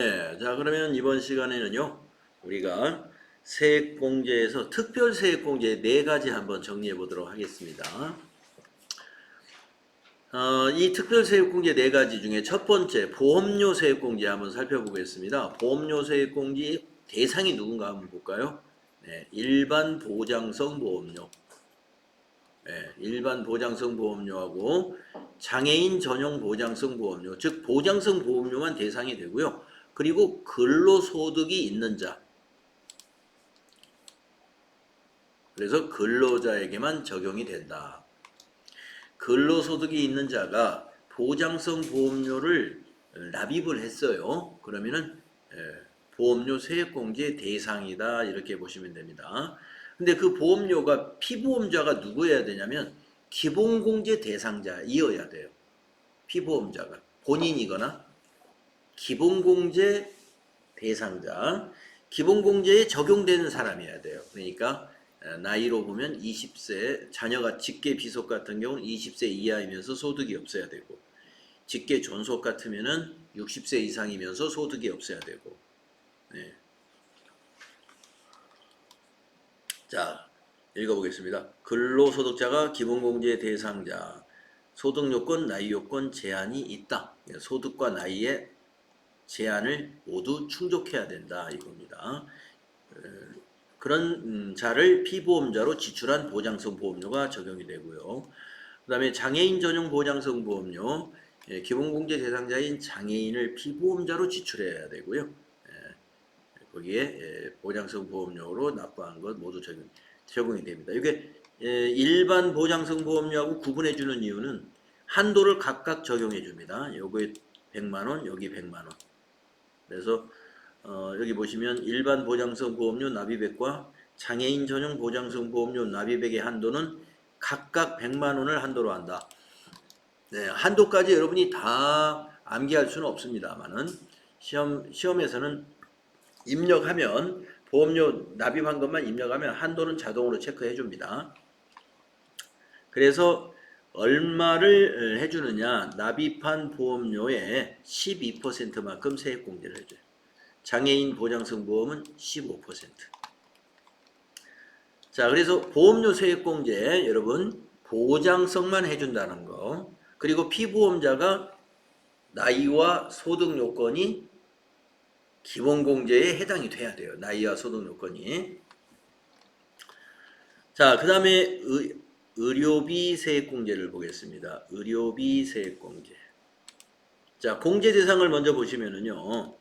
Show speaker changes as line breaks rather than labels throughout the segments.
네, 자 그러면 이번 시간에는요 우리가 세액공제에서 특별세액공제 네 가지 한번 정리해 보도록 하겠습니다. 이 특별세액공제 네 가지 중에 첫 번째 보험료 세액공제 한번 살펴보겠습니다. 보험료 세액공제 대상이 누군가 한번 볼까요? 네, 일반 보장성 보험료. 네, 일반 보장성 보험료하고 장애인 전용 보장성 보험료, 즉 보장성 보험료만 대상이 되고요. 그리고 근로소득이 있는 자, 그래서 근로자에게만 적용이 된다. 근로소득이 있는 자가 보장성 보험료를 납입을 했어요. 그러면은 보험료 세액공제 대상이다 이렇게 보시면 됩니다. 근데 그 보험료가 피보험자가 누구여야 되냐면 기본공제 대상자이어야 돼요. 피보험자가 본인이거나 기본공제 대상자, 기본공제에 적용되는 사람이어야 돼요. 그러니까 나이로 보면 20세, 자녀가 직계 비속 같은 경우는 20세 이하이면서 소득이 없어야 되고, 직계 존속 같으면은 60세 이상이면서 소득이 없어야 되고. 네. 자, 읽어보겠습니다. 근로소득자가 기본공제 대상자, 소득요건, 나이요건 제한이 있다. 소득과 나이의 제한을 모두 충족해야 된다 이겁니다. 그런 자를 피보험자로 지출한 보장성 보험료가 적용이 되고요. 그 다음에 장애인 전용 보장성 보험료, 기본공제 대상자인 장애인을 피보험자로 지출해야 되고요. 거기에 보장성 보험료로 납부한 것 모두 적용이 됩니다. 이게 일반 보장성 보험료하고 구분해 주는 이유는 한도를 각각 적용해 줍니다. 요거에 100만원, 여기 100만원. 그래서 여기 보시면 일반 보장성 보험료 납입액과 장애인 전용 보장성 보험료 납입액의 한도는 각각 100만 원을 한도로 한다. 네, 한도까지 여러분이 다 암기할 수는 없습니다만은 시험에서는 입력하면 보험료 납입한 것만 입력하면 한도는 자동으로 체크해 줍니다. 그래서 얼마를 해주느냐, 납입한 보험료의 12%만큼 세액공제를 해줘요. 장애인 보장성 보험은 15%. 자, 그래서 보험료 세액공제 여러분 보장성만 해준다는 거, 그리고 피보험자가 나이와 소득 요건이 기본공제에 해당이 돼야 돼요. 나이와 소득 요건이. 자, 그 다음에 의료비 세액공제를 보겠습니다. 의료비 세액공제. 자, 공제 대상을 먼저 보시면은요.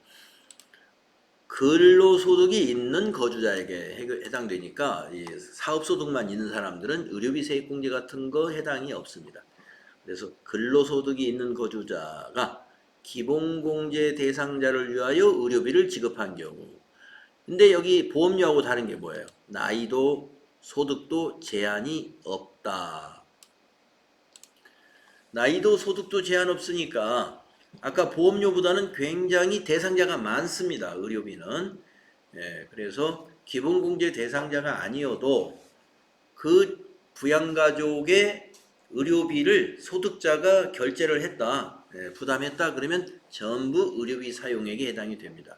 근로소득이 있는 거주자에게 해당되니까 사업소득만 있는 사람들은 의료비 세액공제 같은 거 해당이 없습니다. 그래서 근로소득이 있는 거주자가 기본공제 대상자를 위하여 의료비를 지급한 경우, 근데 여기 보험료하고 다른 게 뭐예요? 나이도 소득도 제한이 없다. 나이도 소득도 제한 없으니까 아까 보험료보다는 굉장히 대상자가 많습니다. 의료비는. 그래서 기본공제 대상자가 아니어도 그 부양가족의 의료비를 소득자가 결제를 했다. 부담했다. 그러면 전부 의료비 사용액에 해당이 됩니다.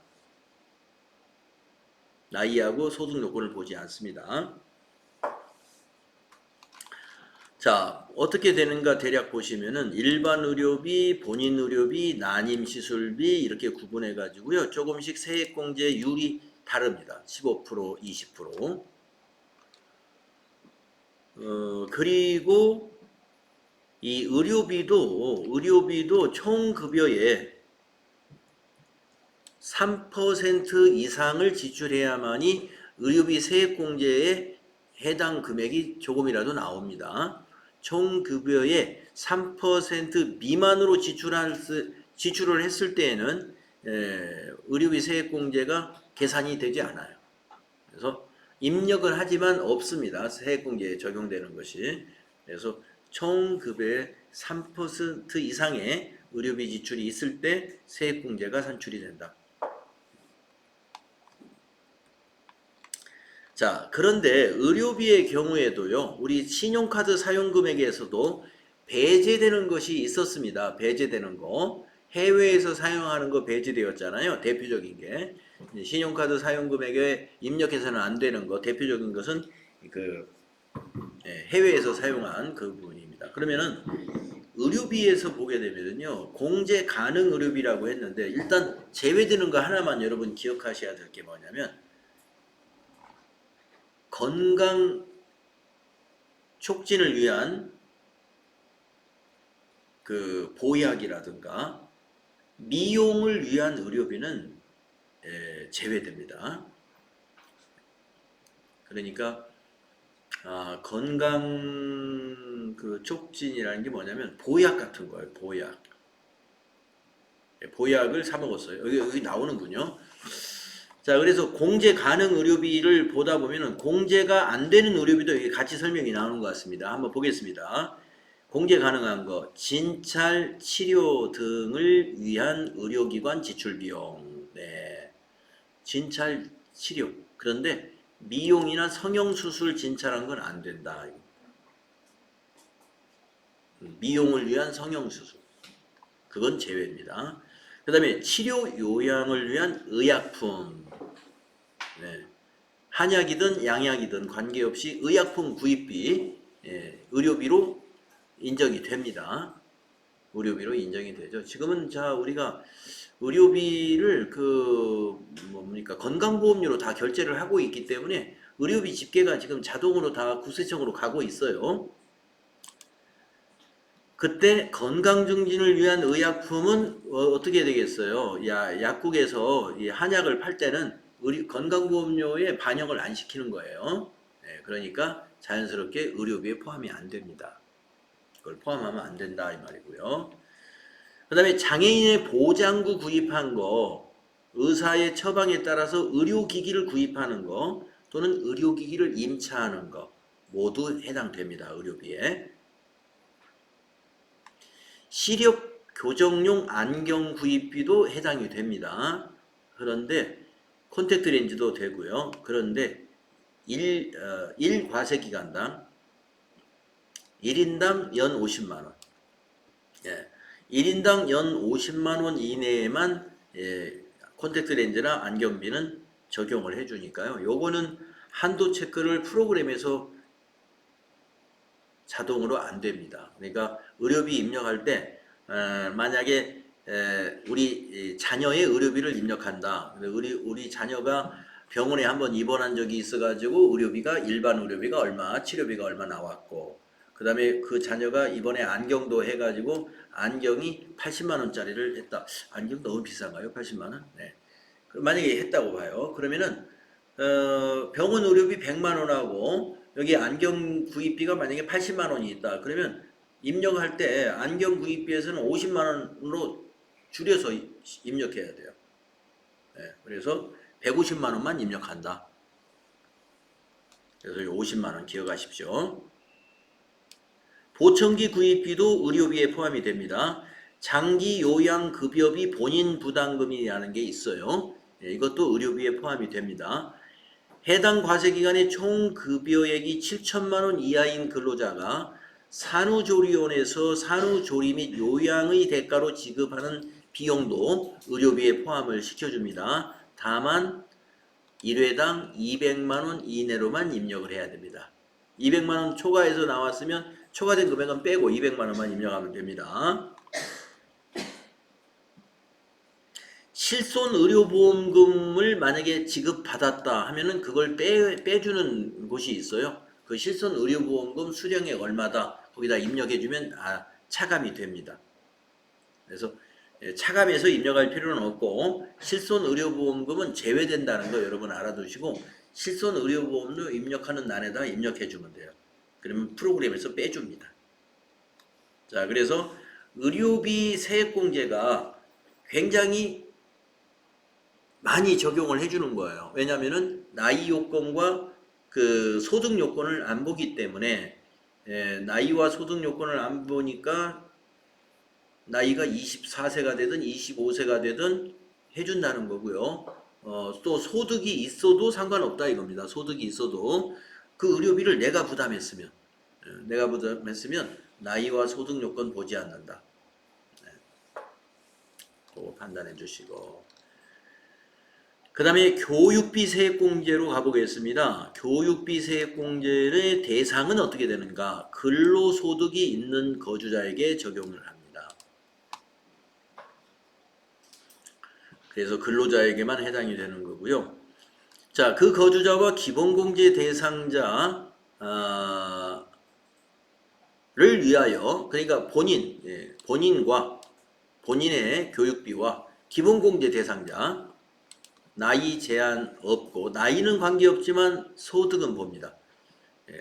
나이하고 소득 요건을 보지 않습니다. 자, 어떻게 되는가 대략 보시면은 일반 의료비, 본인 의료비, 난임 시술비 이렇게 구분해 가지고요. 조금씩 세액공제율이 다릅니다. 15%, 20%. 그리고 이 의료비도 총 급여의 3% 이상을 지출해야만이 의료비 세액공제에 해당 금액이 조금이라도 나옵니다. 총 급여의 3% 미만으로 지출을 했을 때에는 의료비 세액공제가 계산이 되지 않아요. 그래서 입력을 하지만 없습니다. 세액공제에 적용되는 것이. 그래서 총 급여의 3% 이상의 의료비 지출이 있을 때 세액공제가 산출이 된다. 자, 그런데 의료비의 경우에도요, 우리 신용카드 사용금액에서도 배제되는 것이 있었습니다. 배제되는 거. 해외에서 사용하는 거 배제되었잖아요. 대표적인 게 신용카드 사용금액에 입력해서는 안 되는 거 대표적인 것은 그 해외에서 사용한 그 부분입니다. 그러면은 의료비에서 보게 되면요 공제 가능 의료비라고 했는데 일단 제외되는 거 하나만 여러분 기억하셔야 될 게 뭐냐면 건강 촉진을 위한 그 보약이라든가 미용을 위한 의료비는 제외됩니다. 그러니까 건강 그 촉진이라는 게 뭐냐면 보약 같은 거예요. 보약. 보약을 사 먹었어요. 여기 나오는군요. 자, 그래서 공제 가능 의료비를 보다 보면은 공제가 안 되는 의료비도 여기 같이 설명이 나오는 것 같습니다. 한번 보겠습니다. 공제 가능한 거, 진찰, 치료 등을 위한 의료기관 지출 비용. 네. 진찰, 치료. 그런데 미용이나 성형수술 진찰한 건 안 된다. 미용을 위한 성형수술. 그건 제외입니다. 그 다음에 치료 요양을 위한 의약품. 네. 한약이든 양약이든 관계없이 의약품 구입비, 의료비로 인정이 됩니다. 의료비로 인정이 되죠. 지금은 자 우리가 의료비를 그 뭡니까 건강보험료로 다 결제를 하고 있기 때문에 의료비 집계가 지금 자동으로 다 구세청으로 가고 있어요. 그때 건강증진을 위한 의약품은 어떻게 되겠어요? 약국에서 이 한약을 팔 때는 건강보험료에 반영을 안 시키는 거예요. 그러니까 자연스럽게 의료비에 포함이 안 됩니다. 그걸 포함하면 안 된다 이 말이고요. 그 다음에 장애인의 보장구 구입한 거, 의사의 처방에 따라서 의료기기를 구입하는 거 또는 의료기기를 임차하는 거 모두 해당됩니다. 의료비에. 시력 교정용 안경 구입비도 해당이 됩니다. 그런데 콘택트 렌즈도 되고요. 그런데 1과세 기간당 1인당 연 50만원. 1인당 연 50만원 이내에만 콘택트 렌즈나 안경비는 적용을 해주니까요. 요거는 한도 체크를 프로그램에서 자동으로 안 됩니다. 그러니까 의료비 입력할 때 만약에 우리 자녀의 의료비를 입력한다. 우리 자녀가 병원에 한번 입원한 적이 있어가지고 의료비가 일반 의료비가 얼마, 치료비가 얼마 나왔고 그 다음에 그 자녀가 이번에 안경도 해가지고 안경이 80만 원짜리를 했다. 안경 너무 비싼가요? 80만 원? 네. 만약에 했다고 봐요. 그러면은 병원 의료비 100만 원하고 여기 안경 구입비가 만약에 80만 원이 있다. 그러면 입력할 때 안경 구입비에서는 50만 원으로 줄여서 입력해야 돼요. 그래서 150만 원만 입력한다. 그래서 50만 원 기억하십시오. 보청기 구입비도 의료비에 포함이 됩니다. 장기 요양 급여비 본인 부담금이라는 게 있어요. 이것도 의료비에 포함이 됩니다. 해당 과세기간의 총 급여액이 7천만 원 이하인 근로자가 산후조리원에서 산후조리 및 요양의 대가로 지급하는 비용도 의료비에 포함을 시켜줍니다. 다만 1회당 200만 원 이내로만 입력을 해야 됩니다. 200만 원 초과해서 나왔으면 초과된 금액은 빼고 200만 원만 입력하면 됩니다. 실손의료보험금을 만약에 지급받았다 하면은 그걸 빼주는 곳이 있어요. 그 실손의료보험금 수령액 얼마다 거기다 입력해주면 차감이 됩니다. 그래서 차감해서 입력할 필요는 없고 실손의료보험금은 제외된다는 거 여러분 알아두시고 실손의료보험료 입력하는 난에다 입력해주면 돼요. 그러면 프로그램에서 빼줍니다. 자, 그래서 의료비 세액공제가 굉장히 많이 적용을 해주는 거예요. 왜냐하면은 나이 요건과 그 소득 요건을 안 보기 때문에 나이와 소득 요건을 안 보니까 나이가 24세가 되든 25세가 되든 해준다는 거고요. 또 소득이 있어도 상관없다 이겁니다. 소득이 있어도 그 의료비를 내가 부담했으면 나이와 소득 요건 보지 않는다. 그거 판단해 주시고. 그 다음에 교육비 세액공제로 가보겠습니다. 교육비 세액공제의 대상은 어떻게 되는가? 근로소득이 있는 거주자에게 적용을 합니다. 그래서 근로자에게만 해당이 되는 거고요. 자, 그 거주자와 기본공제 대상자 를 위하여, 그러니까 본인과 본인의 교육비와 기본공제 대상자, 나이 제한 없고, 나이는 관계없지만 소득은 봅니다.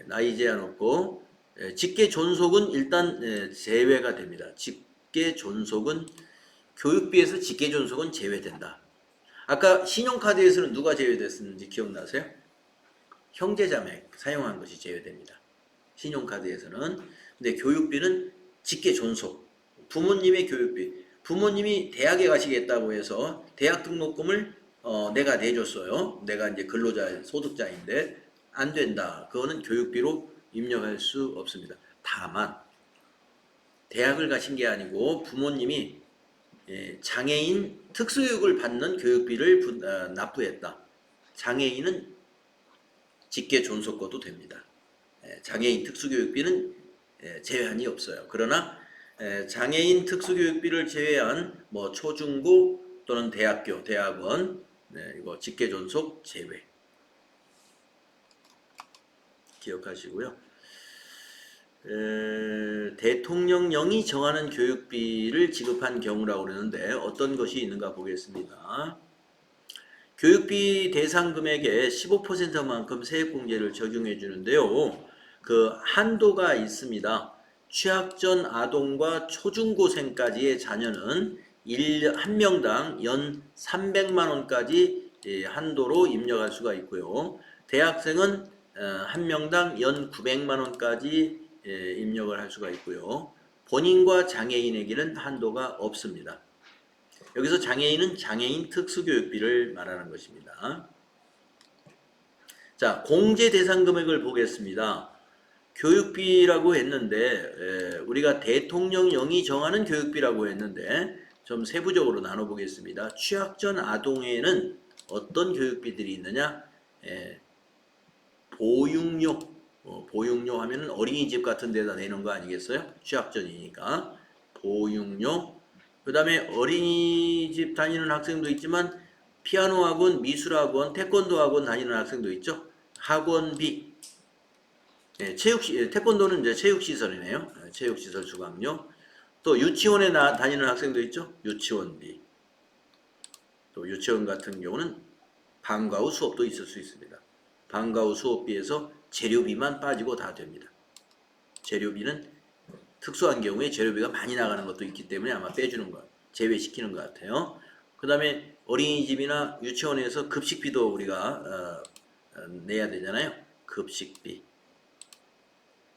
나이 제한 없고, 직계 존속은 일단 제외가 됩니다. 직계 존속은, 교육비에서 직계 존속은 제외된다. 아까 신용카드에서는 누가 제외됐었는지 기억나세요? 형제자매 사용한 것이 제외됩니다. 신용카드에서는. 근데 교육비는 직계 존속, 부모님의 교육비, 부모님이 대학에 가시겠다고 해서 대학 등록금을 내가 내줬어요. 내가 이제 근로자 소득자인데 안 된다. 그거는 교육비로 입력할 수 없습니다. 다만 대학을 가신 게 아니고 부모님이 장애인 특수교육을 받는 교육비를 납부했다. 장애인은 직계 존속거도 됩니다. 장애인 특수교육비는 제한이 없어요. 그러나 장애인 특수교육비를 제외한 뭐 초중고 또는 대학교, 대학원 이거 직계 존속 제외 기억하시고요. 대통령령이 정하는 교육비를 지급한 경우라고 그러는데 어떤 것이 있는가 보겠습니다. 교육비 대상 금액의 15%만큼 세액공제를 적용해 주는데요. 그 한도가 있습니다. 취학전 아동과 초중고생까지의 자녀는 한 명당 연 300만 원까지 한도로 입력할 수가 있고요. 대학생은 한 명당 연 900만 원까지 입력을 할 수가 있고요. 본인과 장애인에게는 한도가 없습니다. 여기서 장애인은 장애인 특수교육비를 말하는 것입니다. 자, 공제 대상 금액을 보겠습니다. 교육비라고 했는데 우리가 대통령령이 정하는 교육비라고 했는데 좀 세부적으로 나눠보겠습니다. 취학전 아동에는 어떤 교육비들이 있느냐? 보육료, 보육료 하면은 어린이집 같은 데다 내는 거 아니겠어요? 취학전이니까 보육료. 그 다음에 어린이집 다니는 학생도 있지만 피아노 학원, 미술 학원, 태권도 학원 다니는 학생도 있죠. 학원비. 태권도는 이제 체육시설이네요. 체육시설 수강료. 또 유치원에 다니는 학생도 있죠. 유치원비. 또 유치원 같은 경우는 방과 후 수업도 있을 수 있습니다. 방과 후 수업비에서 재료비만 빠지고 다 됩니다. 재료비는 특수한 경우에 재료비가 많이 나가는 것도 있기 때문에 아마 빼주는 것, 제외시키는 것 같아요. 그 다음에 어린이집이나 유치원에서 급식비도 우리가 내야 되잖아요. 급식비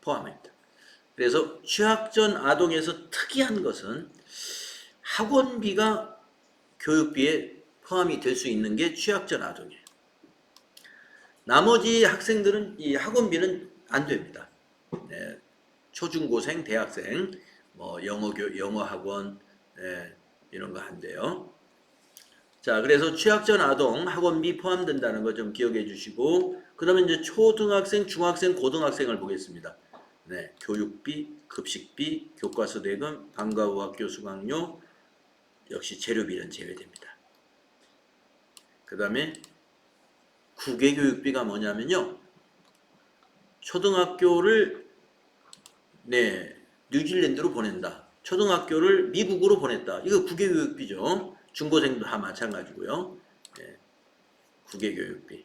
포함합니다. 그래서 취학전 아동에서 특이한 것은 학원비가 교육비에 포함이 될 수 있는 게 취학전 아동이에요. 나머지 학생들은 이 학원비는 안 됩니다. 초중고생, 대학생, 뭐 영어 학원 이런 거 한대요. 자, 그래서 취학전 아동 학원비 포함된다는 거 좀 기억해 주시고, 그다음에 이제 초등학생, 중학생, 고등학생을 보겠습니다. 교육비, 급식비, 교과서 대금, 방과 후 학교 수강료, 역시 재료비는 제외됩니다. 그다음에 국외교육비가 뭐냐면요, 초등학교를 뉴질랜드로 보낸다. 초등학교를 미국으로 보냈다. 이거 국외교육비죠. 중고생도 다 마찬가지고요. 국외교육비.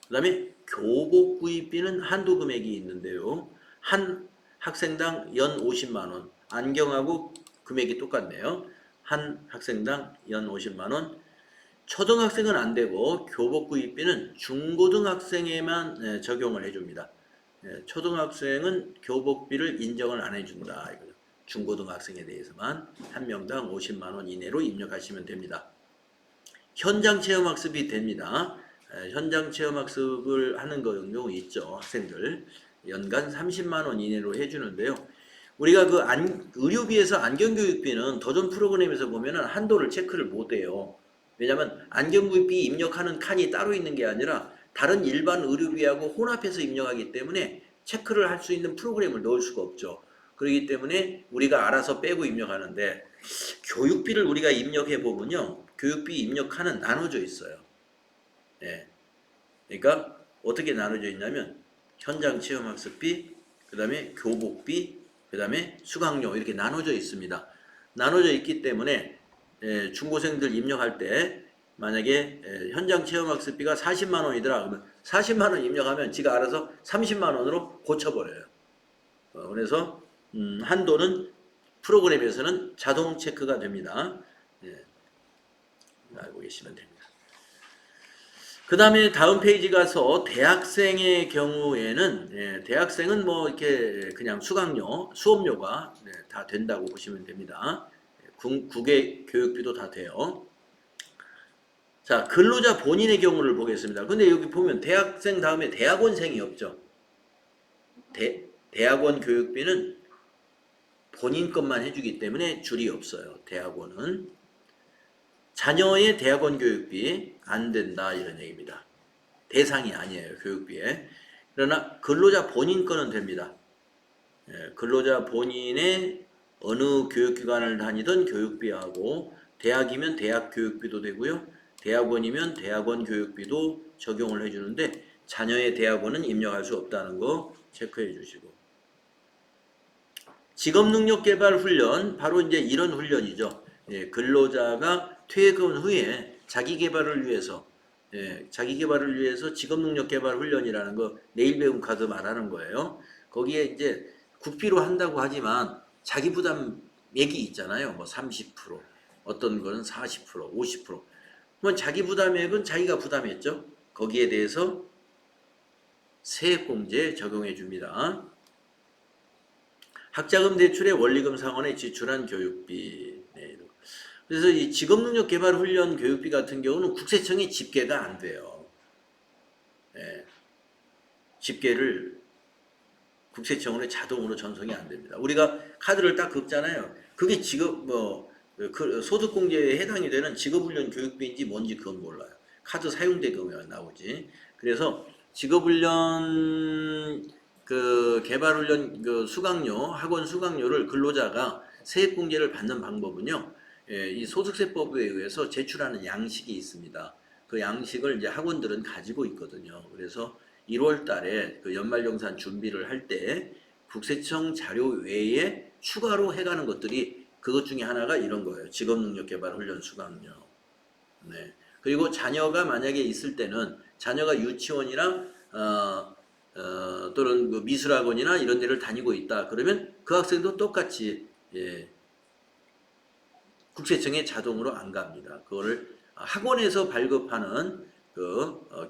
그 다음에 교복구입비는 한도 금액이 있는데요. 한 학생당 연 50만원. 안경하고 금액이 똑같네요. 한 학생당 연 50만원. 초등학생은 안 되고 교복구입비는 중고등학생에만 적용을 해줍니다. 초등학생은 교복비를 인정을 안 해준다. 중고등학생에 대해서만 한 명당 50만원 이내로 입력하시면 됩니다. 현장 체험학습이 됩니다. 현장 체험학습을 하는 경우 있죠. 학생들 연간 30만원 이내로 해주는데요. 우리가 그 의료비에서 안경교육비는 도전 프로그램에서 보면은 한도를 체크를 못 해요. 왜냐하면 안경교육비 입력하는 칸이 따로 있는 게 아니라 다른 일반 의료비하고 혼합해서 입력하기 때문에 체크를 할 수 있는 프로그램을 넣을 수가 없죠. 그렇기 때문에 우리가 알아서 빼고 입력하는데 교육비를 우리가 입력해 보면요. 교육비 입력칸은 나눠져 있어요. 예. 그러니까 어떻게 나눠져 있냐면 현장 체험학습비, 그 다음에 교복비, 그 다음에 수강료 이렇게 나눠져 있습니다. 나눠져 있기 때문에 중고생들 입력할 때 만약에 현장 체험학습비가 40만 원이더라 그러면 40만 원 입력하면 지가 알아서 30만 원으로 고쳐버려요. 그래서 한도는 프로그램에서는 자동 체크가 됩니다. 예, 알고 계시면 됩니다. 그 다음에 다음 페이지 가서 대학생의 경우에는 대학생은 뭐 이렇게 그냥 수강료, 수업료가 다 된다고 보시면 됩니다. 국외 교육비도 다 돼요. 자, 근로자 본인의 경우를 보겠습니다. 근데 여기 보면 대학생 다음에 대학원생이 없죠. 대학원 교육비는 본인 것만 해주기 때문에 줄이 없어요. 대학원은. 자녀의 대학원 교육비 안 된다 이런 얘기입니다. 대상이 아니에요. 교육비에. 그러나 근로자 본인 거는 됩니다. 근로자 본인의 어느 교육기관을 다니던 교육비하고 대학이면 대학 교육비도 되고요. 대학원이면 대학원 교육비도 적용을 해주는데 자녀의 대학원은 입력할 수 없다는 거 체크해 주시고 직업능력개발훈련 바로 이제 이런 훈련이죠. 근로자가 퇴근 후에 자기 개발을 위해서 직업능력개발훈련이라는 거 내일 배움 카드 말하는 거예요. 거기에 이제 국비로 한다고 하지만 자기 부담 맥이 있잖아요. 뭐 30%, 어떤 거는 40%, 50%. 그러면 자기 부담액은 자기가 부담했죠. 거기에 대해서 세액공제 적용해 줍니다. 학자금 대출의 원리금 상환에 지출한 교육비. 그래서 이 직업능력개발훈련 교육비 같은 경우는 국세청에 집계가 안 돼요. 집계를 국세청으로 자동으로 전송이 안 됩니다. 우리가 카드를 딱 긁잖아요. 그게 그 소득공제에 해당이 되는 직업훈련 교육비인지 뭔지 그건 몰라요. 카드 사용대금이 나오지. 그래서 직업훈련 개발훈련 수강료, 학원 수강료를 근로자가 세액공제를 받는 방법은요. 이 소득세법에 의해서 제출하는 양식이 있습니다. 그 양식을 이제 학원들은 가지고 있거든요. 그래서 1월 달에 그 연말정산 준비를 할 때 국세청 자료 외에 추가로 해가는 것들이 그것 중에 하나가 이런 거예요. 직업능력개발훈련 수강료. 네. 그리고 자녀가 만약에 있을 때는 자녀가 유치원이나 또는 그 미술학원이나 이런 데를 다니고 있다. 그러면 그 학생도 똑같이 국세청에 자동으로 안 갑니다. 그거를 학원에서 발급하는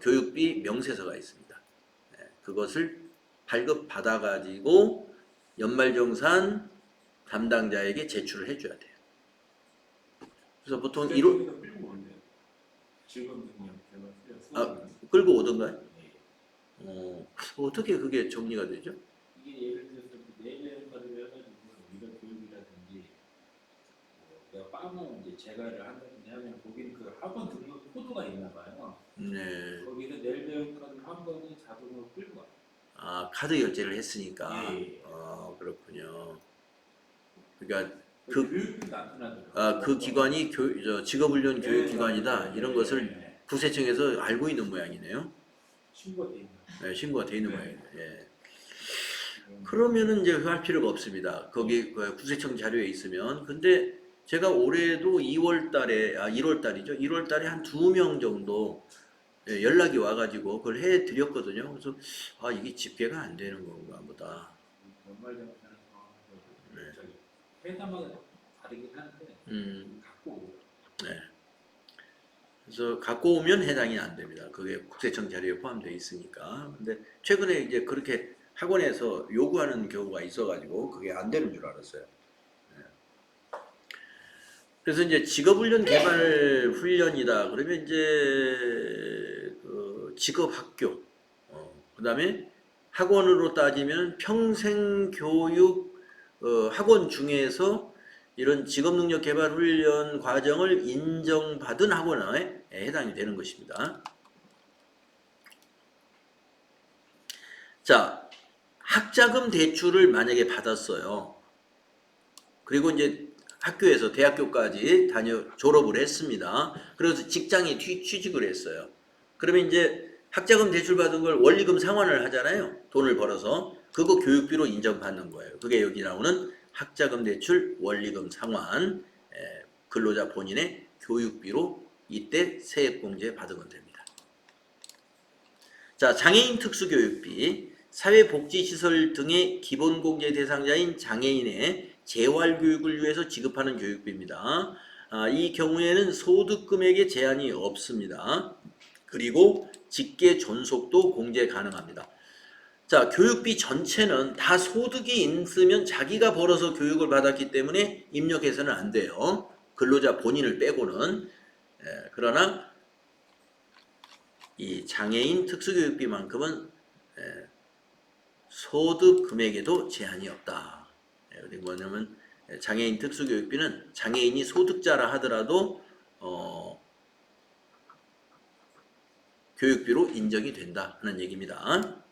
교육비 명세서가 있습니다. 그것을 발급받아가지고 연말정산 담당자에게 제출을 해줘야 돼요. 그래서 보통 1월 끌고 오던가요? 어떻게 그게 정리가 되죠?
이게 예를 들어서 내년까지 해가지고 우리가 교육이라든지 내가 빵을 이제 재가를 한다든지 하면 거기는 그 학원 등록 코드가 있나 봐요.
네.
거기서 내일배움까지 한 번에 자동으로 끌고 와요.
아, 카드 결제를 했으니까.
예.
그렇군요. 그러니까
교육비 나타나더라고요.
그 기관이 직업훈련 교육기관이다. 이런 것을 국세청에서 알고 있는 모양이네요.
신고가 돼 있는.
네, 신고가 돼 있는 모양이에요. 예. 그러면은 이제 할 필요가 없습니다. 거기 국세청 자료에 있으면. 근데 제가 올해도 2월 달에, 1월 달이죠. 1월 달에 한 2명 정도 연락이 와가지고 그걸 해드렸거든요. 그래서 이게 집계가 안 되는 건가 보다.
연말정산에서 회사마다 다르긴 한데 갖고 오고.
네. 그래서 갖고 오면 해당이 안 됩니다. 그게 국세청 자료에 포함되어 있으니까. 근데 최근에 이제 그렇게 학원에서 요구하는 경우가 있어가지고 그게 안 되는 줄 알았어요. 그래서 이제 직업훈련 개발 훈련이다. 그러면 이제 그 직업학교, 그 다음에 학원으로 따지면 평생교육 학원 중에서 이런 직업능력개발훈련 과정을 인정받은 학원에 해당이 되는 것입니다. 자, 학자금 대출을 만약에 받았어요. 그리고 이제 학교에서 대학교까지 졸업을 했습니다. 그래서 직장에 취직을 했어요. 그러면 이제 학자금 대출 받은 걸 원리금 상환을 하잖아요. 돈을 벌어서. 그거 교육비로 인정받는 거예요. 그게 여기 나오는 학자금 대출 원리금 상환, 근로자 본인의 교육비로 이때 세액공제 받으면 됩니다. 자, 장애인 특수교육비, 사회복지시설 등의 기본공제 대상자인 장애인의 재활교육을 위해서 지급하는 교육비입니다. 이 경우에는 소득 금액에 제한이 없습니다. 그리고 직계 존속도 공제 가능합니다. 자, 교육비 전체는 다 소득이 있으면 자기가 벌어서 교육을 받았기 때문에 입력해서는 안 돼요. 근로자 본인을 빼고는. 그러나 이 장애인 특수교육비만큼은 소득 금액에도 제한이 없다. 그리고 뭐냐면 장애인 특수교육비는 장애인이 소득자라 하더라도 교육비로 인정이 된다 하는 얘기입니다.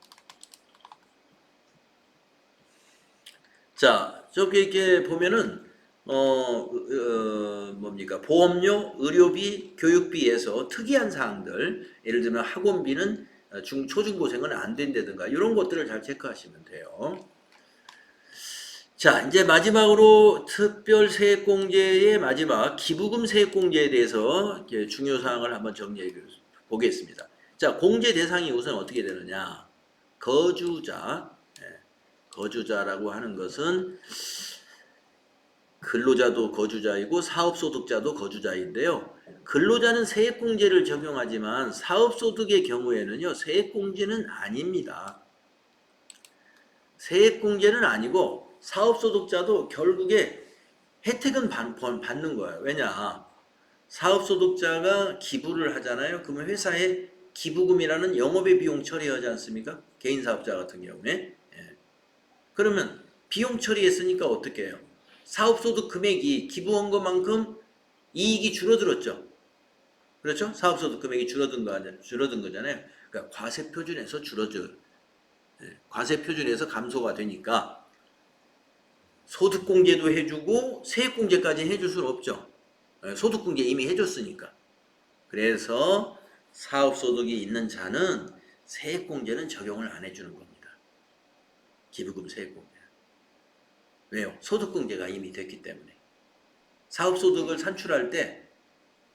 자, 저기 이렇게 보면은 뭡니까? 보험료, 의료비, 교육비에서 특이한 사항들, 예를 들면 학원비는 초중고생은 안 된다든가 이런 것들을 잘 체크하시면 돼요. 자, 이제 마지막으로 특별 세액공제의 마지막 기부금 세액공제에 대해서 중요 사항을 한번 정리해 보겠습니다. 자, 공제 대상이 우선 어떻게 되느냐? 거주자, 거주자라고 하는 것은 근로자도 거주자이고 사업소득자도 거주자인데요. 근로자는 세액공제를 적용하지만 사업소득의 경우에는요, 세액공제는 아닙니다. 세액공제는 아니고 사업소득자도 결국에 혜택은 받는 거예요. 왜냐? 사업소득자가 기부를 하잖아요. 그러면 회사에 기부금이라는 영업의 비용 처리하지 않습니까? 개인사업자 같은 경우에. 그러면 비용 처리했으니까 어떻게 해요? 사업소득 금액이 기부한 것만큼 이익이 줄어들었죠. 그렇죠? 사업소득 금액이 줄어든 거잖아요. 그러니까 과세표준에서 과세표준에서 감소가 되니까 소득공제도 해주고 세액공제까지 해줄 수는 없죠. 소득공제 이미 해줬으니까. 그래서 사업소득이 있는 자는 세액공제는 적용을 안 해주는 겁니다. 기부금 세액공제. 왜요? 소득공제가 이미 됐기 때문에. 사업소득을 산출할 때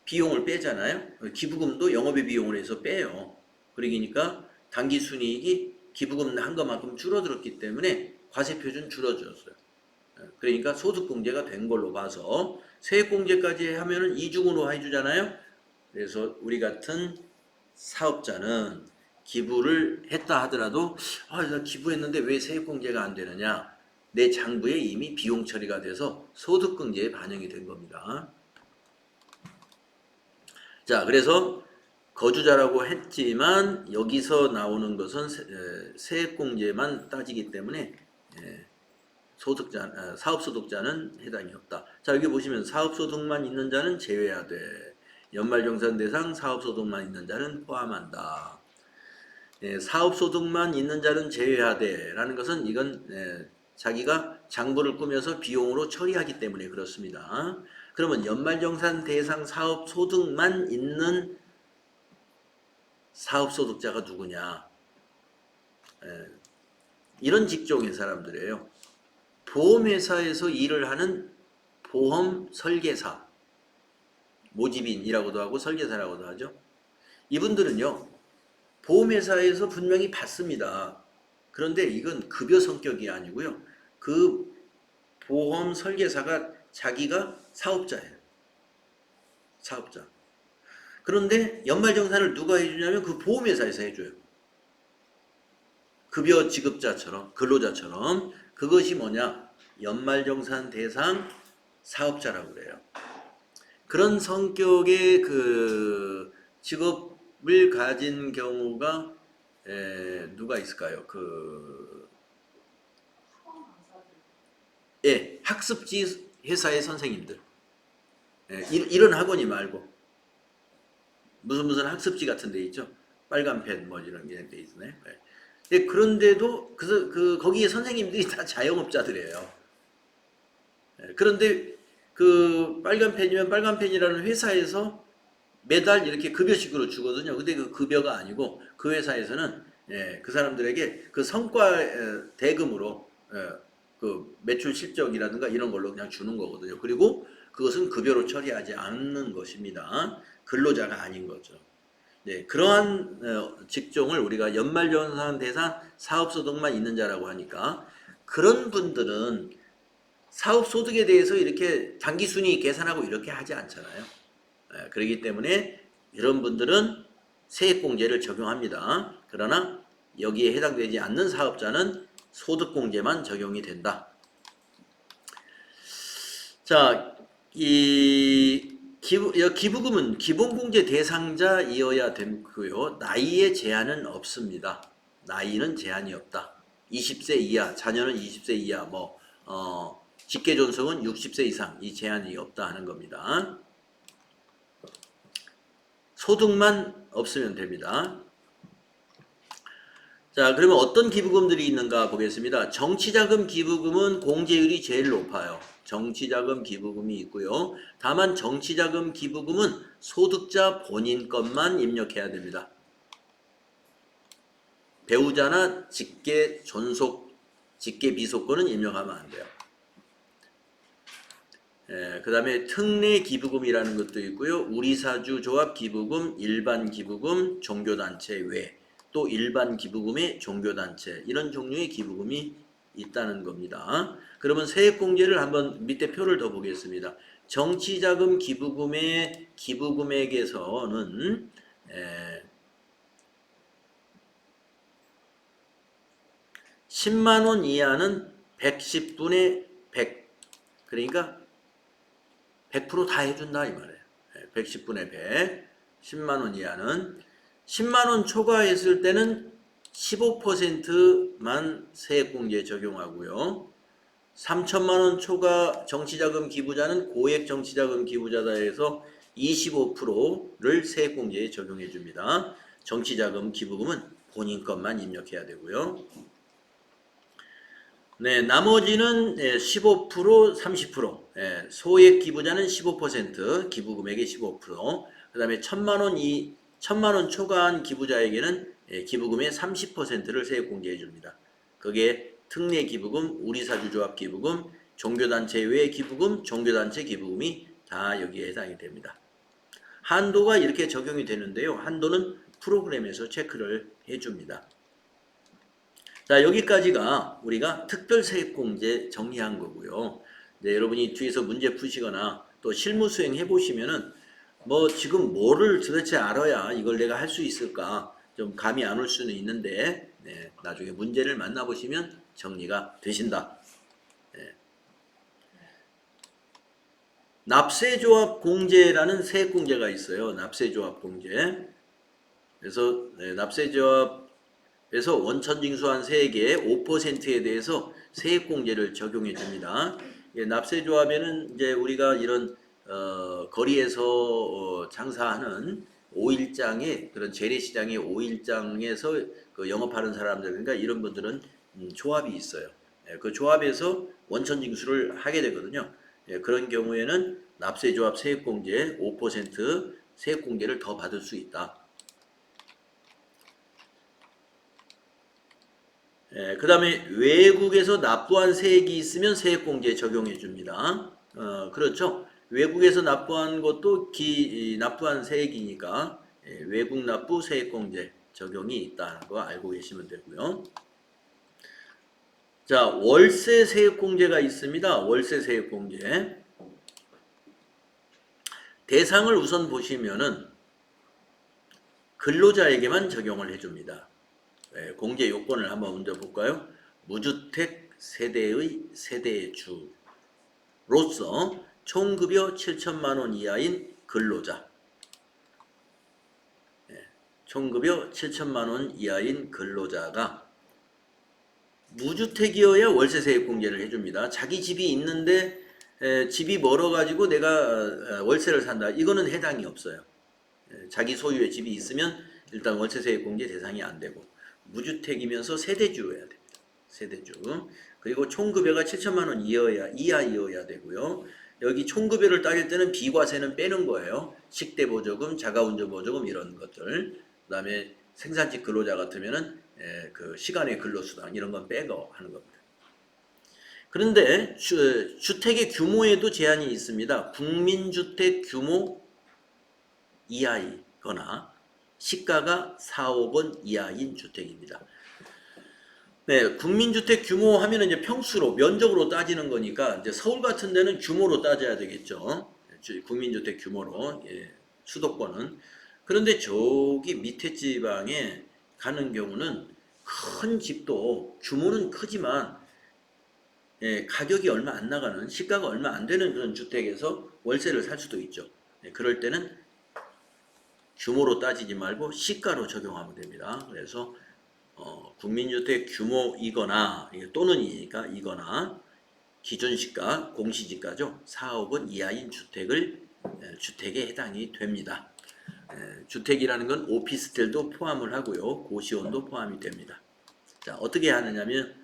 비용을 빼잖아요. 기부금도 영업의 비용을 해서 빼요. 그러니까 당기순이익이 기부금 한 것만큼 줄어들었기 때문에 과세표준 줄어들었어요. 그러니까 소득공제가 된 걸로 봐서 세액공제까지 하면은 이중으로 해주잖아요. 그래서 우리 같은 사업자는 기부를 했다 하더라도 나 기부했는데 왜 세액공제가 안 되느냐? 내 장부에 이미 비용 처리가 돼서 소득공제에 반영이 된 겁니다. 자, 그래서 거주자라고 했지만 여기서 나오는 것은 세액공제만 따지기 때문에 사업소득자는 해당이 없다. 자, 여기 보시면 사업소득만 있는 자는 제외하되 연말정산 대상 사업소득만 있는 자는 포함한다. 사업소득만 있는 자는 제외하되 라는 것은 이건 자기가 장부를 꾸며서 비용으로 처리하기 때문에 그렇습니다. 그러면 연말정산 대상 사업소득만 있는 사업소득자가 누구냐? 이런 직종의 사람들이에요. 보험회사에서 일을 하는 보험 설계사, 모집인이라고도 하고 설계사라고도 하죠. 이분들은요, 보험회사에서 분명히 받습니다. 그런데 이건 급여 성격이 아니고요. 그 보험 설계사가 자기가 사업자예요. 사업자. 그런데 연말정산을 누가 해주냐면 그 보험회사에서 해줘요. 급여 지급자처럼, 근로자처럼. 그것이 뭐냐? 연말정산 대상 사업자라고 그래요. 그런 성격의 그 직업을 가진 경우가 누가 있을까요? 학습지 회사의 선생님들. 예, 이런 학원이 말고 무슨 학습지 같은 데 있죠. 빨간 펜 뭐 이런 게 돼 있네. 예. 예, 그런데도 거기에 선생님들이 다 자영업자들이에요. 예, 그런데 그 빨간 펜이면 빨간 펜이라는 회사에서 매달 이렇게 급여식으로 주거든요. 근데 그 급여가 아니고 그 회사에서는 예, 그 사람들에게 그 성과 대금으로 그 매출 실적이라든가 이런 걸로 그냥 주는 거거든요. 그리고 그것은 급여로 처리하지 않는 것입니다. 근로자가 아닌 거죠. 네, 그러한 직종을 우리가 연말정산 대상 사업소득만 있는 자라고 하니까 그런 분들은 사업소득에 대해서 이렇게 당기순위 계산하고 이렇게 하지 않잖아요. 그렇기 때문에 이런 분들은 세액공제를 적용합니다. 그러나 여기에 해당되지 않는 사업자는 소득공제만 적용이 된다. 자, 이 기부금은 기본공제 대상자이어야 되고요. 나이에 제한은 없습니다. 나이는 제한이 없다. 20세 이하, 자녀는 20세 이하, 직계존속은 60세 이상 이 제한이 없다 하는 겁니다. 소득만 없으면 됩니다. 자, 그러면 어떤 기부금들이 있는가 보겠습니다. 정치자금 기부금은 공제율이 제일 높아요. 정치자금 기부금이 있고요. 다만 정치자금 기부금은 소득자 본인 것만 입력해야 됩니다. 배우자나 직계 존속, 직계 비속권은 입력하면 안 돼요. 그 다음에 특례 기부금이라는 것도 있고요. 우리사주 조합 기부금, 일반 기부금, 종교단체 외, 또 일반 기부금의 종교단체 이런 종류의 기부금이 있다는 겁니다. 그러면 세액공제를 한번 밑에 표를 더 보겠습니다. 정치자금 기부금의 기부금액에서는 10만원 이하는 110분의 100 그러니까 100% 다 해준다 이 말이에요. 110분의 100 10만원 이하는 10만원 초과했을 때는 15%만 세액공제 적용하고요. 3천만원 초과 정치자금 기부자는 고액 정치자금 기부자다 해서 25%를 세액공제에 적용해 줍니다. 정치자금 기부금은 본인 것만 입력해야 되고요. 네, 나머지는 15%, 30%, 소액 기부자는 15%, 기부금액의 15%, 그 다음에 1,000만원 초과한 기부자에게는 기부금의 30%를 세액공제해 줍니다. 그게 특례 기부금, 우리사주조합 기부금, 종교단체 외 기부금, 종교단체 기부금이 다 여기에 해당이 됩니다. 한도가 이렇게 적용이 되는데요. 한도는 프로그램에서 체크를 해줍니다. 자, 여기까지가 우리가 특별세액공제 정리한 거고요. 네, 여러분이 뒤에서 문제 푸시거나 또 실무 수행 해보시면은 지금 뭐를 도대체 알아야 이걸 내가 할 수 있을까 좀 감이 안 올 수는 있는데 네, 나중에 문제를 만나보시면 정리가 되신다. 네. 납세조합 공제라는 세액공제가 있어요. 납세조합 공제. 그래서 납세조합 그래서 원천징수한 세액의 5%에 대해서 세액공제를 적용해 줍니다. 납세조합에는 이제 우리가 이런 거리에서 장사하는 5일장의 그런 재래시장의 5일장에서 그 영업하는 사람들 그러니까 이런 분들은 조합이 있어요. 그 조합에서 원천징수를 하게 되거든요. 그런 경우에는 납세조합 세액공제 5% 세액공제를 더 받을 수 있다. 그 다음에 외국에서 납부한 세액이 있으면 세액공제 적용해 줍니다. 그렇죠. 외국에서 납부한 것도 납부한 세액이니까 외국 납부 세액공제 적용이 있다는 거 알고 계시면 되고요. 자, 월세 세액공제가 있습니다. 월세 세액공제. 대상을 우선 보시면은 근로자에게만 적용을 해줍니다. 공제 요건을 한번 먼저 볼까요? 무주택 세대의 세대주로서 총급여 7천만원 이하인 근로자 총급여 7천만원 이하인 근로자가 무주택이어야 월세 세액공제를 해줍니다. 자기 집이 있는데 집이 멀어가지고 내가 월세를 산다. 이거는 해당이 없어요. 자기 소유의 집이 있으면 일단 월세 세액공제 대상이 안 되고 무주택이면서 세대주여야 됩니다. 세대주. 그리고 총급여가 7천만 원 이하이어야 되고요. 여기 총급여를 따질 때는 비과세는 빼는 거예요. 식대 보조금, 자가운전 보조금 이런 것들. 그다음에 생산직 근로자 같으면은 그 시간의 근로수당 이런 건 빼고 하는 겁니다. 그런데 주택의 규모에도 제한이 있습니다. 국민주택 규모 이하이거나 시가가 4억 원 이하인 주택입니다. 네, 국민주택 규모 하면은 이제 평수로 면적으로 따지는 거니까 이제 서울 같은 데는 규모로 따져야 되겠죠. 국민주택 규모로 수도권은. 그런데 저기 밑에 지방에 가는 경우는 큰 집도 규모는 크지만 가격이 얼마 안 나가는 시가가 얼마 안 되는 그런 주택에서 월세를 살 수도 있죠. 그럴 때는 규모로 따지지 말고 시가로 적용하면 됩니다. 그래서 국민주택 규모이거나 또는이니까 이거나 기준시가 공시지가죠. 4억 원 이하인 주택에 해당이 됩니다. 주택이라는 건 오피스텔도 포함을 하고요. 고시원도 포함이 됩니다. 자, 어떻게 하느냐면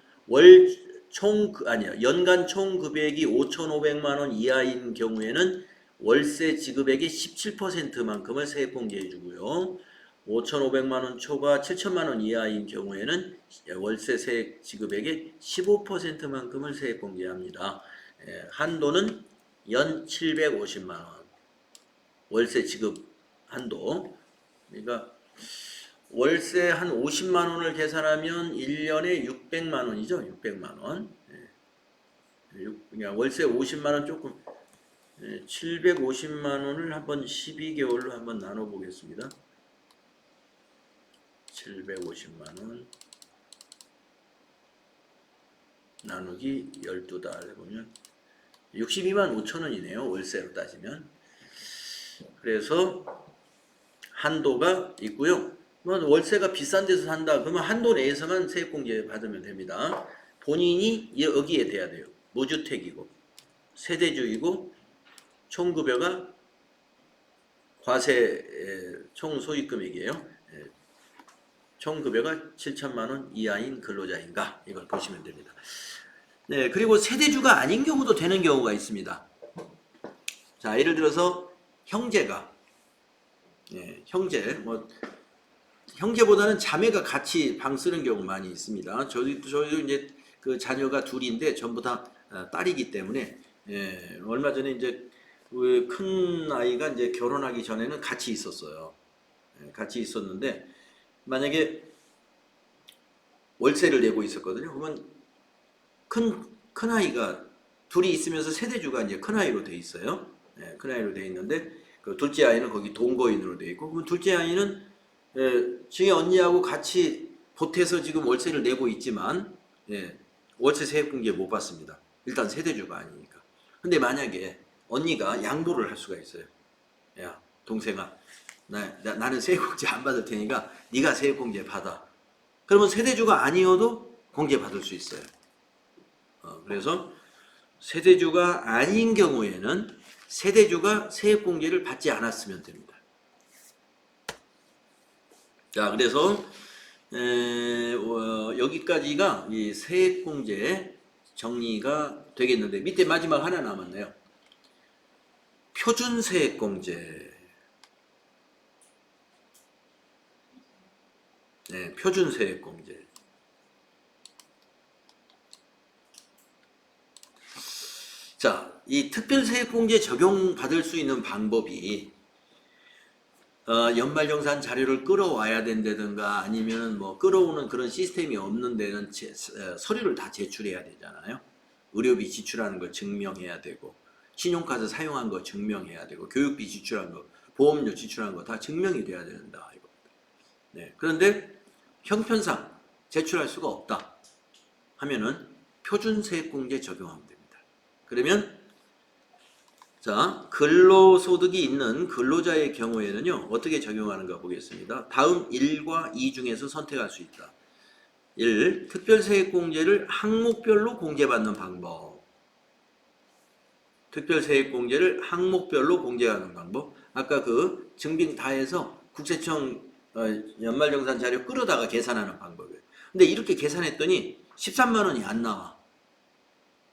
연간 총 금액이 5,500만 원 이하인 경우에는 월세 지급액의 17%만큼을 세액공제해 주고요. 5,500만 원 초과 7천만 원 이하인 경우에는 월세 세액 지급액의 15%만큼을 세액공제합니다. 한도는 연 750만 원. 월세 지급 한도. 그러니까 월세 한 50만 원을 계산하면 1년에 600만 원이죠. 600만 원. 그러니까 월세 50만 원 조금 750만 원을 한번 12개월로 한번 나눠 보겠습니다. 750만 원 나누기 12달 해보면 62만 5천 원이네요. 월세로 따지면. 그래서 한도가 있고요. 월세가 비싼 데서 산다 그러면 한도 내에서만 세액공제 받으면 됩니다. 본인이 여기에 돼야 돼요. 무주택이고 세대주이고 총급여가 과세 총소득금액이에요. 총급여가 7천만 원 이하인 근로자인가 이걸 보시면 됩니다. 네, 그리고 세대주가 아닌 경우도 되는 경우가 있습니다. 자, 예를 들어서 형제가 형제보다는 자매가 같이 방 쓰는 경우 많이 있습니다. 저희도 이제 그 자녀가 둘인데 전부 다 딸이기 때문에 얼마 전에 이제 큰 아이가 이제 결혼하기 전에는 같이 있었어요. 같이 있었는데 만약에 월세를 내고 있었거든요. 그러면 큰 아이가 둘이 있으면서 세대주가 이제 큰 아이로 돼 있어요. 큰 아이로 돼 있는데 그 둘째 아이는 거기 동거인으로 돼 있고, 그럼 둘째 아이는 지금 언니하고 같이 보태서 지금 월세를 내고 있지만 월세 세액공제 못 받습니다. 일단 세대주가 아니니까. 근데 만약에 언니가 양보를 할 수가 있어요. 야, 동생아, 나는 세액공제 안 받을 테니까 네가 세액공제 받아. 그러면 세대주가 아니어도 공제 받을 수 있어요. 그래서 세대주가 아닌 경우에는 세대주가 세액공제를 받지 않았으면 됩니다. 자, 그래서 여기까지가 이 세액공제 정리가 되겠는데 밑에 마지막 하나 남았네요. 표준세액공제. 표준세액공제. 자, 이 특별세액공제 적용받을 수 있는 방법이 연말정산 자료를 끌어와야 된다든가 아니면 뭐 끌어오는 그런 시스템이 없는 데는 서류를 다 제출해야 되잖아요. 의료비 지출하는 걸 증명해야 되고, 신용카드 사용한 거 증명해야 되고, 교육비 지출한 거, 보험료 지출한 거 다 증명이 돼야 된다 이겁니다. 그런데 형편상 제출할 수가 없다 하면은 표준세액공제 적용하면 됩니다. 그러면 자, 근로소득이 있는 근로자의 경우에는요, 어떻게 적용하는가 보겠습니다. 다음 1과 2 중에서 선택할 수 있다. 1. 특별세액공제를 항목별로 공제받는 방법. 특별세액공제를 항목별로 공제하는 방법. 아까 그 증빙 다 해서 국세청 연말정산 자료 끌어다가 계산하는 방법이에요. 근데 이렇게 계산했더니 13만 원이 안 나와.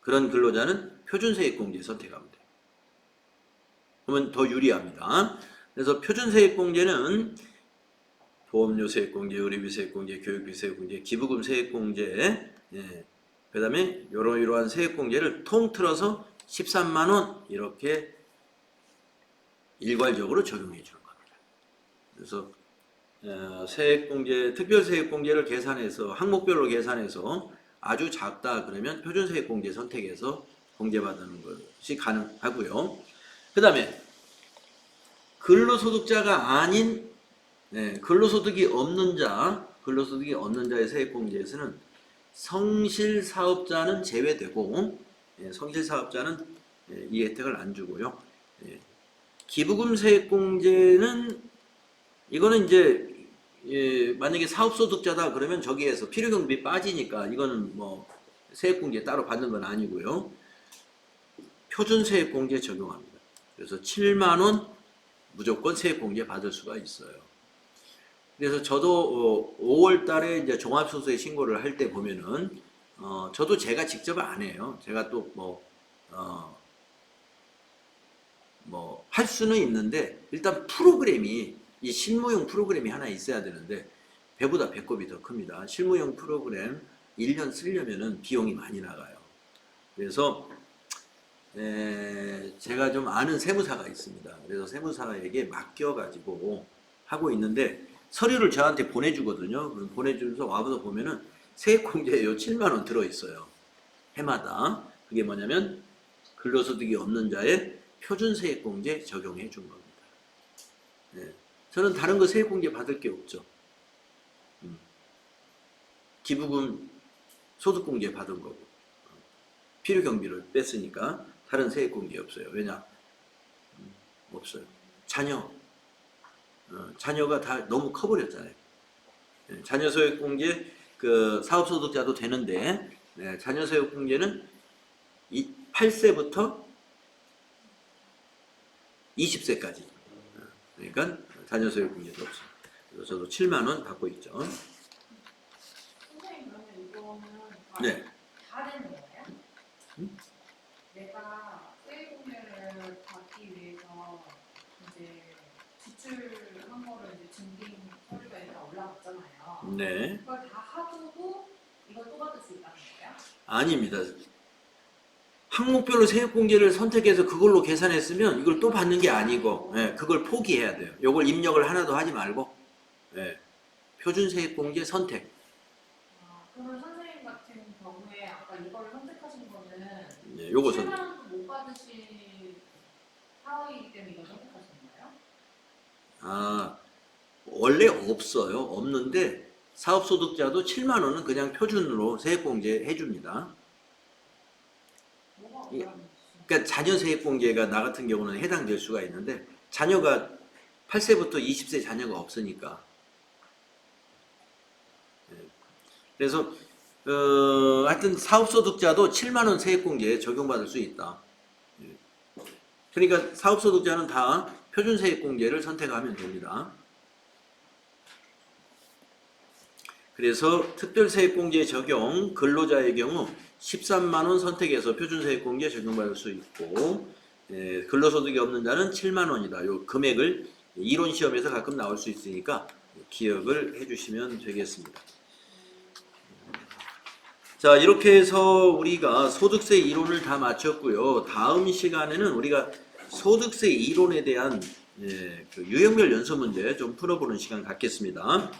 그런 근로자는 표준세액공제 선택하면 돼요. 그러면 더 유리합니다. 그래서 표준세액공제는 보험료세액공제, 의료비세액공제, 교육비세액공제, 기부금세액공제, 그 다음에 이러한 세액공제를 통틀어서 13만 원 이렇게 일괄적으로 적용해 주는 겁니다. 그래서 세액공제, 특별세액공제를 계산해서 항목별로 계산해서 아주 작다 그러면 표준세액공제 선택해서 공제받는 것이 가능하고요. 그 다음에 근로소득자가 아닌 근로소득이 없는 자의 세액공제에서는 성실사업자는 제외되고 성실사업자는 이 혜택을 안 주고요. 기부금 세액공제는 이거는 이제 만약에 사업소득자다 그러면 저기에서 필요경비 빠지니까 이거는 뭐 세액공제 따로 받는 건 아니고요. 표준세액공제 적용합니다. 그래서 7만 원 무조건 세액공제 받을 수가 있어요. 그래서 저도 5월 달에 이제 종합소득세 신고를 할 때 보면은 저도 제가 직접 안 해요. 제가 또 뭐 할 수는 있는데 일단 프로그램이 이 실무용 프로그램이 하나 있어야 되는데 배보다 배꼽이 더 큽니다. 실무용 프로그램 1년 쓰려면은 비용이 많이 나가요. 그래서 제가 좀 아는 세무사가 있습니다. 그래서 세무사에게 맡겨가지고 하고 있는데 서류를 저한테 보내주거든요. 그럼 보내주면서 와서 보면은 세액공제요 7만 원 들어있어요. 해마다. 그게 뭐냐면 근로소득이 없는 자의 표준세액공제 적용해 준 겁니다. 저는 다른 거 세액공제 받을 게 없죠. 기부금 소득공제 받은 거고 필요경비를 뺐으니까 다른 세액공제 없어요. 왜냐? 없어요. 자녀가 다 너무 커버렸잖아요. 자녀소액공제 그 사업소득자도 되는데 자녀소액공제는 8세부터 20세까지. 그러니까 자녀소액공제도 없어요. 그래서 저도 7만 원 받고 있죠.
선생님 그러면 이거는
네.
다 되는 거예요? 내가 세액공제를 받기 위해서 이제 지출한 거를 이제 증빙 서류가 일단 올라갔잖아요.
네.
그걸 다 하고도 이걸 또 받을 수 있다는 거예요?
아닙니다. 항목별로 세액공제를 선택해서 그걸로 계산했으면 이걸 또 받는 게 아니고 그걸 포기해야 돼요. 이걸 입력을 하나도 하지 말고 표준세액공제 선택.
그러면 선생님 같은 경우에 아까 이걸 선택하신 거는
요거
7만 원도 못 받으실 상황이기 때문에 이걸 선택하신 거예요?
원래 없어요. 없는데 사업소득자도 7만 원은 그냥 표준으로 세액공제 해줍니다.
뭐가
예.
어려운지.
그러니까 자녀세액공제가 나 같은 경우는 해당될 수가 있는데 자녀가 8세부터 20세 자녀가 없으니까 그래서 하여튼 사업소득자도 7만 원 세액공제에 적용받을 수 있다. 그러니까 사업소득자는 다 표준세액공제를 선택하면 됩니다. 그래서 특별세액공제 적용 근로자의 경우 13만 원 선택해서 표준세액공제 적용받을 수 있고 근로소득이 없는 자는 7만 원이다. 요 금액을 이론 시험에서 가끔 나올 수 있으니까 기억을 해주시면 되겠습니다. 자, 이렇게 해서 우리가 소득세 이론을 다 마쳤고요. 다음 시간에는 우리가 소득세 이론에 대한 그 유형별 연소 문제 좀 풀어보는 시간 갖겠습니다.